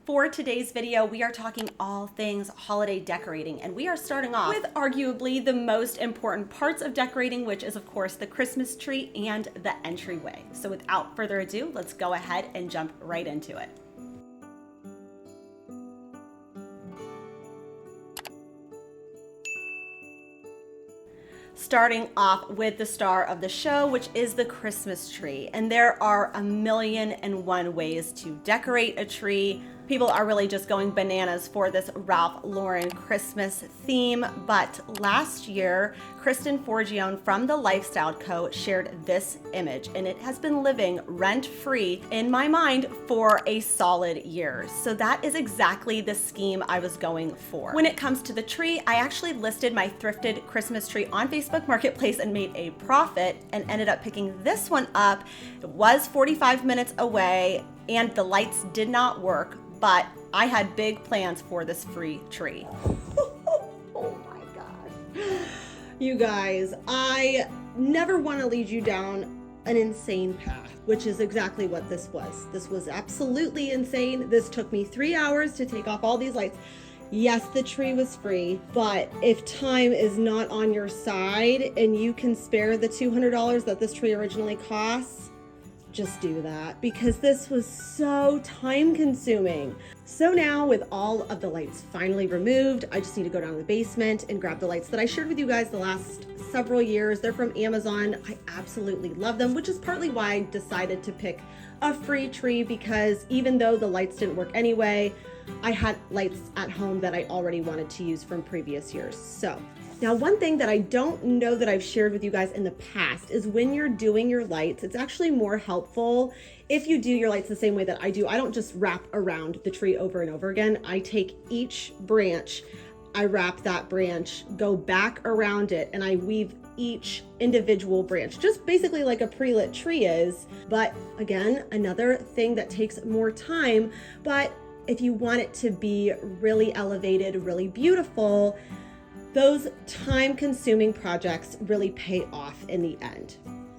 For today's video, we are talking all things holiday decorating, and we are starting off with arguably the most important parts of decorating, which is of course the Christmas tree and the entryway. So without further ado, let's go ahead and jump right into it. Starting off with the star of the show, which is the Christmas tree. And there are 1,000,001 ways to decorate a tree. People are really just going bananas for this Ralph Lauren Christmas theme. But last year, Kristen Forgione from the Lifestyle Co. shared this image, and it has been living rent-free in my mind for a solid year. So that is exactly the scheme I was going for. When it comes to the tree, I actually listed my thrifted Christmas tree on Facebook Marketplace and made a profit and ended up picking this one up. It was 45 minutes away and the lights did not work, but I had big plans for this free tree. Oh my God. You guys, I never want to lead you down an insane path, which is exactly what this was. This was absolutely insane. This took me 3 hours to take off all these lights. Yes, the tree was free, but if time is not on your side and you can spare the $200 that this tree originally costs, just do that, because this was so time consuming. So now with all of the lights finally removed, I just need to go down to the basement and grab the lights that I shared with you guys the last several years. They're from Amazon. I absolutely love them, which is partly why I decided to pick a free tree, because even though the lights didn't work anyway, I had lights at home that I already wanted to use from previous years. So now, one thing that I don't know that I've shared with you guys in the past is when you're doing your lights, it's actually more helpful if you do your lights the same way that I do. I don't just wrap around the tree over and over again. I take each branch, I wrap that branch, go back around it, and I weave each individual branch, just basically like a pre-lit tree is. But again, another thing that takes more time, but if you want it to be really elevated, really beautiful, those time-consuming projects really pay off in the end.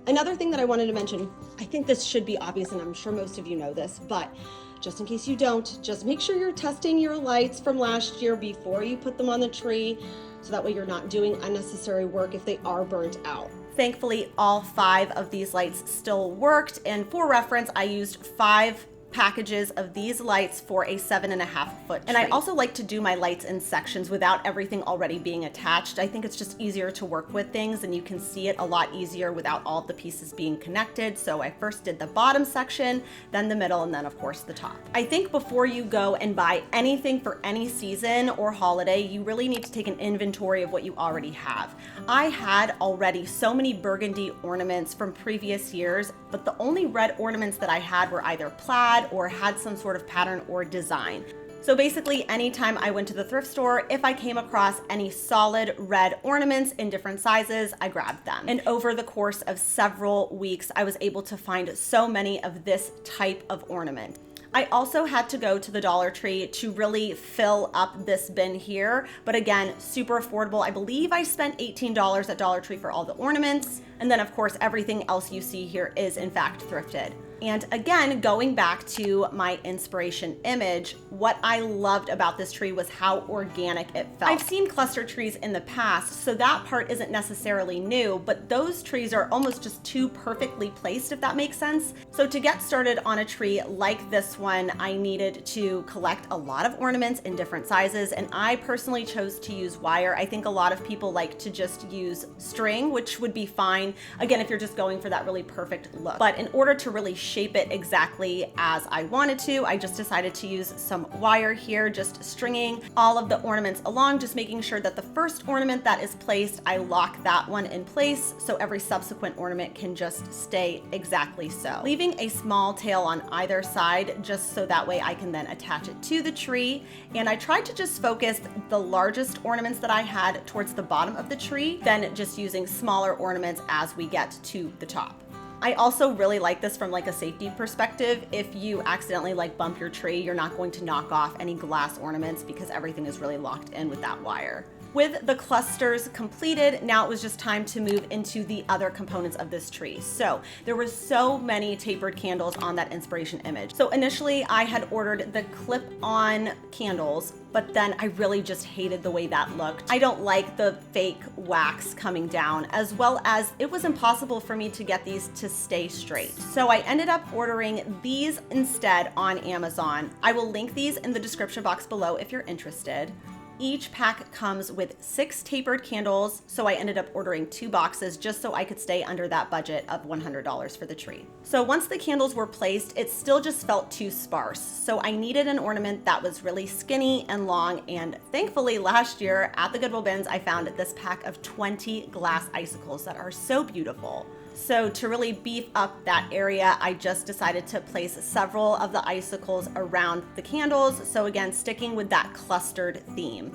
Another thing that I wanted to mention, I think this should be obvious and I'm sure most of you know this, but just in case you don't, just make sure you're testing your lights from last year before you put them on the tree, so that way you're not doing unnecessary work if they are burnt out. Thankfully, all 5 of these lights still worked, and for reference, I used 5 packages of these lights for a 7.5-foot tree. And I also like to do my lights in sections without everything already being attached. I think it's just easier to work with things and you can see it a lot easier without all of the pieces being connected. So I first did the bottom section, then the middle, and then of course the top. I think before you go and buy anything for any season or holiday, you really need to take an inventory of what you already have. I had already so many burgundy ornaments from previous years, but the only red ornaments that I had were either plaid or had some sort of pattern or design. So basically, anytime I went to the thrift store, if I came across any solid red ornaments in different sizes, I grabbed them. And over the course of several weeks, I was able to find so many of this type of ornament. I also had to go to the Dollar Tree to really fill up this bin here, but again, super affordable. I believe I spent $18 at Dollar Tree for all the ornaments. And then of course, everything else you see here is in fact thrifted. And again, going back to my inspiration image, what I loved about this tree was how organic it felt. I've seen cluster trees in the past, so that part isn't necessarily new, but those trees are almost just too perfectly placed, if that makes sense. So to get started on a tree like this one, I needed to collect a lot of ornaments in different sizes, and I personally chose to use wire. I think a lot of people like to just use string, which would be fine, again, if you're just going for that really perfect look. But in order to really shape it exactly as I wanted to, I just decided to use some wire here, just stringing all of the ornaments along, just making sure that the first ornament that is placed, I lock that one in place so every subsequent ornament can just stay exactly so. Leaving a small tail on either side, just so that way I can then attach it to the tree. And I tried to just focus the largest ornaments that I had towards the bottom of the tree, then just using smaller ornaments as we get to the top. I also really like this from like a safety perspective. If you accidentally like bump your tree, you're not going to knock off any glass ornaments because everything is really locked in with that wire. With the clusters completed, now it was just time to move into the other components of this tree. So there were so many tapered candles on that inspiration image. So initially I had ordered the clip-on candles, but then I really just hated the way that looked. I don't like the fake wax coming down, as well as it was impossible for me to get these to stay straight. So I ended up ordering these instead on Amazon. I will link these in the description box below if you're interested. Each pack comes with 6 tapered candles, so I ended up ordering 2 boxes just so I could stay under that budget of $100 for the tree. So once the candles were placed, it still just felt too sparse. So I needed an ornament that was really skinny and long, and thankfully last year at the Goodwill bins, I found this pack of 20 glass icicles that are so beautiful. So to really beef up that area, I just decided to place several of the icicles around the candles. So again, sticking with that clustered theme.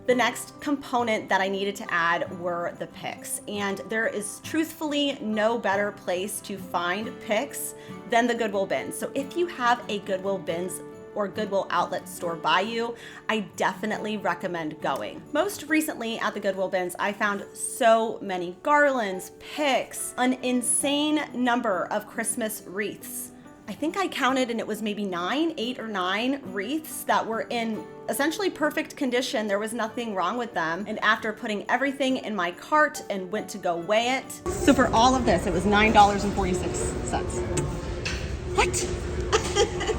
The next component that I needed to add were the picks, and there is truthfully no better place to find picks than the Goodwill bins. So if you have a Goodwill bins or Goodwill outlet store by you, I definitely recommend going. Most recently at the Goodwill bins, I found so many garlands, picks, an insane number of Christmas wreaths. I think I counted and it was maybe 8 or 9 wreaths that were in essentially perfect condition. There was nothing wrong with them. And after putting everything in my cart and went to go weigh it, so for all of this, it was $9.46. What?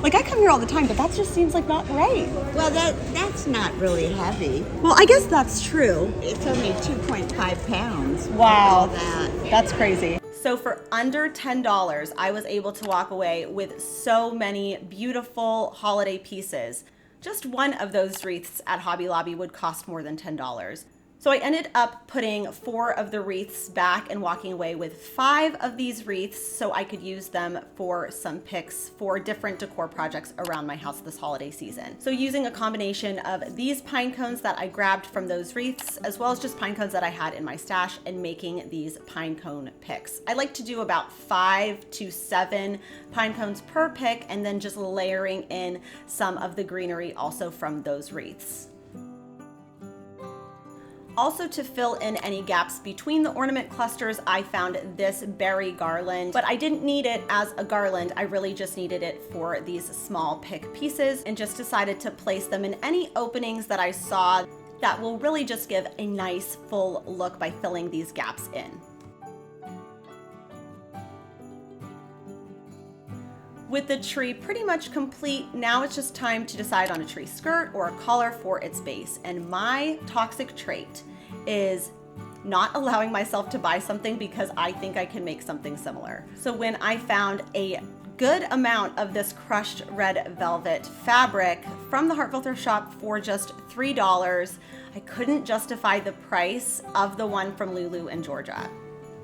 Like, I come here all the time, but that just seems like not right. Well, that's not really heavy. Well, I guess that's true. It's only 2.5 pounds. Wow, All that. that's crazy. So for under $10, I was able to walk away with so many beautiful holiday pieces. Just one of those wreaths at Hobby Lobby would cost more than $10. So I ended up putting 4 of the wreaths back and walking away with 5 of these wreaths so I could use them for some picks for different decor projects around my house this holiday season. So using a combination of these pine cones that I grabbed from those wreaths, as well as just pine cones that I had in my stash, and making these pine cone picks. I like to do about 5 to 7 pine cones per pick, and then just layering in some of the greenery also from those wreaths. Also, to fill in any gaps between the ornament clusters, I found this berry garland, but I didn't need it as a garland. I really just needed it for these small pick pieces, and just decided to place them in any openings that I saw that will really just give a nice full look by filling these gaps in. With the tree pretty much complete, now it's just time to decide on a tree skirt or a collar for its base. And my toxic trait is not allowing myself to buy something because I think I can make something similar. So when I found a good amount of this crushed red velvet fabric from the Heartful Thrift Shop for just $3, I couldn't justify the price of the one from Lulu in Georgia.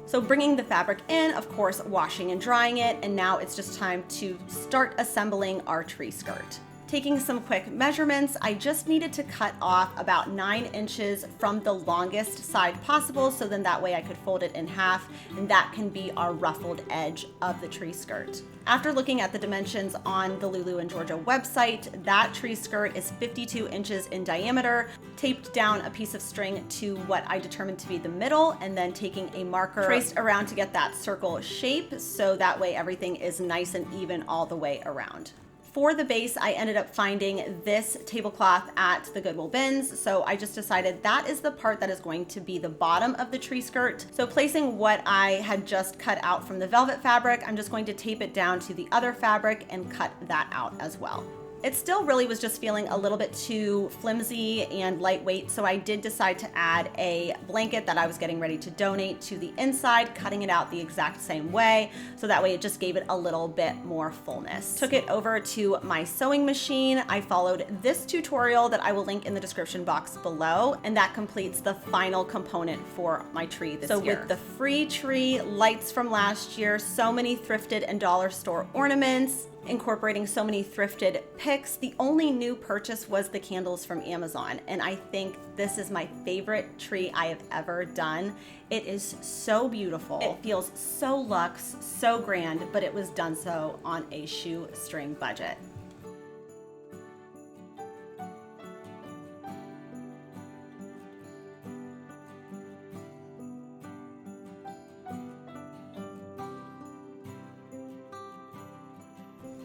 So bringing the fabric in, of course, washing and drying it, and now it's just time to start assembling our tree skirt. Taking some quick measurements, I just needed to cut off about 9 inches from the longest side possible, so then that way I could fold it in half, and that can be our ruffled edge of the tree skirt. After looking at the dimensions on the Lulu in Georgia website, that tree skirt is 52 inches in diameter, taped down a piece of string to what I determined to be the middle, and then taking a marker, traced around to get that circle shape, so that way everything is nice and even all the way around. For the base, I ended up finding this tablecloth at the Goodwill bins, so I just decided that is the part that is going to be the bottom of the tree skirt. So placing what I had just cut out from the velvet fabric, I'm just going to tape it down to the other fabric and cut that out as well. It still really was just feeling a little bit too flimsy and lightweight, so I did decide to add a blanket that I was getting ready to donate to the inside, cutting it out the exact same way, so that way it just gave it a little bit more fullness. Took it over to my sewing machine. I followed this tutorial that I will link in the description box below, and that completes the final component for my tree this year. So with the free tree, lights from last year, so many thrifted and dollar store ornaments, incorporating so many thrifted picks, the only new purchase was the candles from Amazon, and I think this is my favorite tree I have ever done. It is so beautiful. It feels so luxe, so grand, but it was done so on a shoestring budget.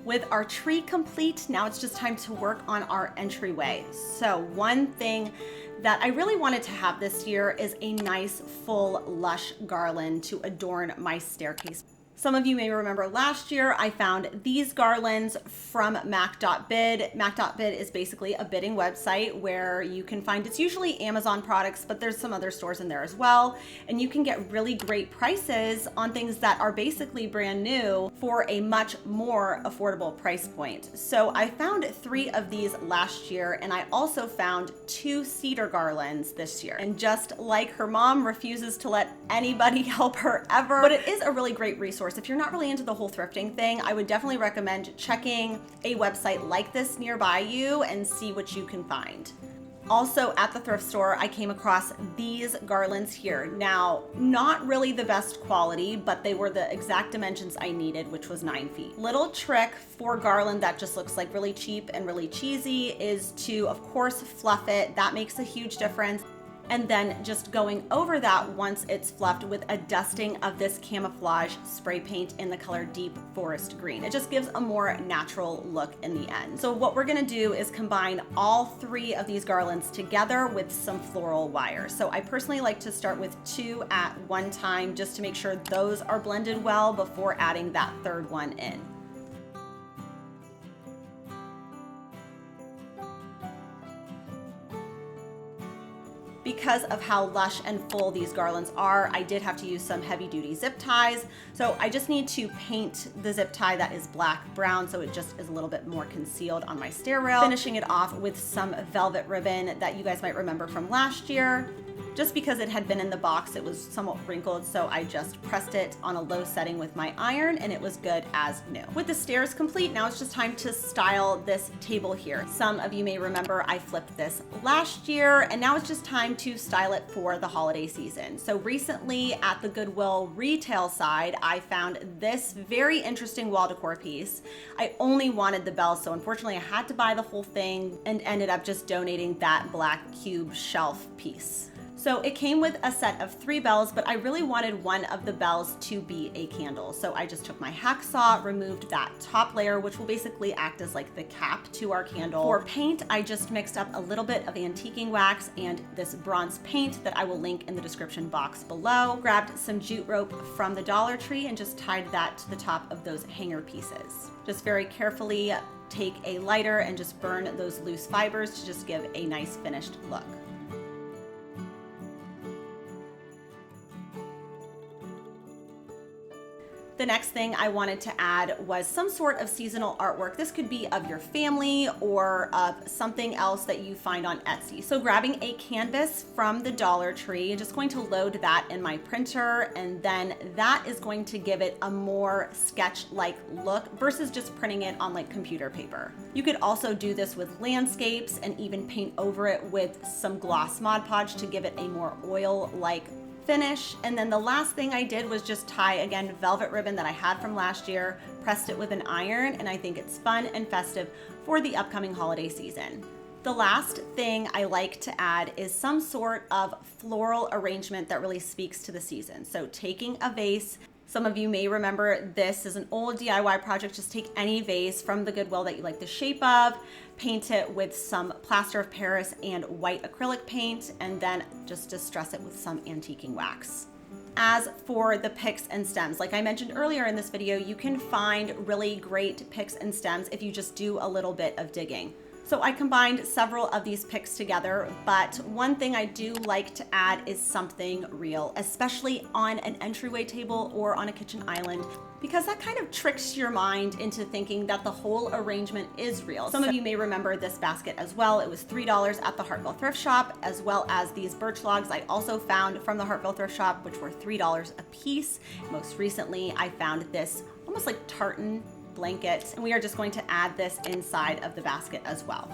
With our tree complete, now it's just time to work on our entryway. So one thing that I really wanted to have this year is a nice full lush garland to adorn my staircase. Some of you may remember last year I found these garlands from mac.bid. Mac.bid is basically a bidding website where you can find, it's usually Amazon products, but there's some other stores in there as well. And you can get really great prices on things that are basically brand new for a much more affordable price point. So I found 3 of these last year, and I also found 2 cedar garlands this year. And just like her mom refuses to let anybody help her ever, but it is a really great resource. If you're not really into the whole thrifting thing, I would definitely recommend checking a website like this nearby you and see what you can find. Also at the thrift store, I came across these garlands here. Now, not really the best quality, but they were the exact dimensions I needed, which was 9 feet. Little trick for garland that just looks like really cheap and really cheesy is to, of course, fluff it. That makes a huge difference. And then just going over that once it's fluffed with a dusting of this camouflage spray paint in the color Deep Forest Green. It just gives a more natural look in the end. So what we're gonna do is combine all 3 of these garlands together with some floral wire. So I personally like to start with 2 at one time just to make sure those are blended well before adding that 3rd one in. Because of how lush and full these garlands are, I did have to use some heavy duty zip ties. So I just need to paint the zip tie that is black brown so it just is a little bit more concealed on my stair rail. Finishing it off with some velvet ribbon that you guys might remember from last year. Just because it had been in the box, it was somewhat wrinkled, so I just pressed it on a low setting with my iron and it was good as new. With the stairs complete, now it's just time to style this table here. Some of you may remember I flipped this last year, and now it's just time to style it for the holiday season. So recently at the Goodwill retail side, I found this very interesting wall decor piece. I only wanted the bells, so unfortunately I had to buy the whole thing and ended up just donating that black cube shelf piece. So it came with a set of 3 bells, but I really wanted one of the bells to be a candle. So I just took my hacksaw, removed that top layer, which will basically act as like the cap to our candle. For paint, I just mixed up a little bit of antiquing wax and this bronze paint that I will link in the description box below. Grabbed some jute rope from the Dollar Tree and just tied that to the top of those hanger pieces. Just very carefully take a lighter and just burn those loose fibers to just give a nice finished look. The next thing I wanted to add was some sort of seasonal artwork. This could be of your family or of something else that you find on Etsy. So grabbing a canvas from the Dollar Tree, just going to load that in my printer, and then that is going to give it a more sketch-like look versus just printing it on like computer paper. You could also do this with landscapes and even paint over it with some gloss Mod Podge to give it a more oil-like finish. And then the last thing I did was just tie, again, velvet ribbon that I had from last year, pressed it with an iron, and I think it's fun and festive for the upcoming holiday season. The last thing I like to add is some sort of floral arrangement that really speaks to the season. So taking a vase, some of you may remember this is an old DIY project. Just take any vase from the Goodwill that you like the shape of, paint it with some plaster of Paris and white acrylic paint, and then just distress it with some antiquing wax. As for the picks and stems, like I mentioned earlier in this video, you can find really great picks and stems if you just do a little bit of digging. So I combined several of these picks together, but one thing I do like to add is something real, especially on an entryway table or on a kitchen island, because that kind of tricks your mind into thinking that the whole arrangement is real. Some of you may remember this basket as well. It was $3 at the Hartville thrift shop, as well as these birch logs I also found from the Hartville thrift shop, which were $3 a piece. Most recently, I found this almost like tartan blanket, and we are just going to add this inside of the basket as well.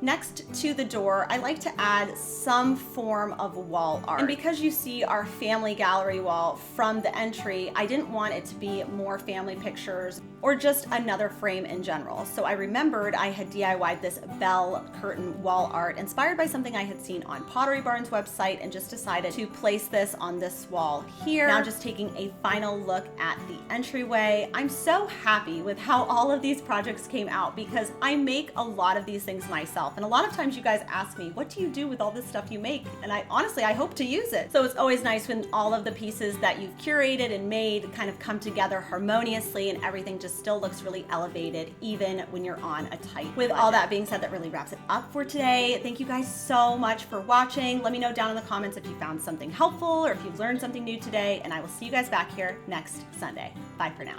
Next to the door, I like to add some form of wall art. And because you see our family gallery wall from the entry, I didn't want it to be more family pictures or just another frame in general. So I remembered I had DIY'd this bell curtain wall art inspired by something I had seen on Pottery Barn's website and just decided to place this on this wall here. Now just taking a final look at the entryway. I'm so happy with how all of these projects came out because I make a lot of these things myself. And a lot of times you guys ask me, what do you do with all this stuff you make? And I honestly hope to use it. So it's always nice when all of the pieces that you've curated and made kind of come together harmoniously and everything just still looks really elevated even when you're on a tight budget. With all that being said, that really wraps it up for today. Thank you guys so much for watching. Let me know down in the comments if you found something helpful or if you've learned something new today, and I will see you guys back here next Sunday. Bye for now.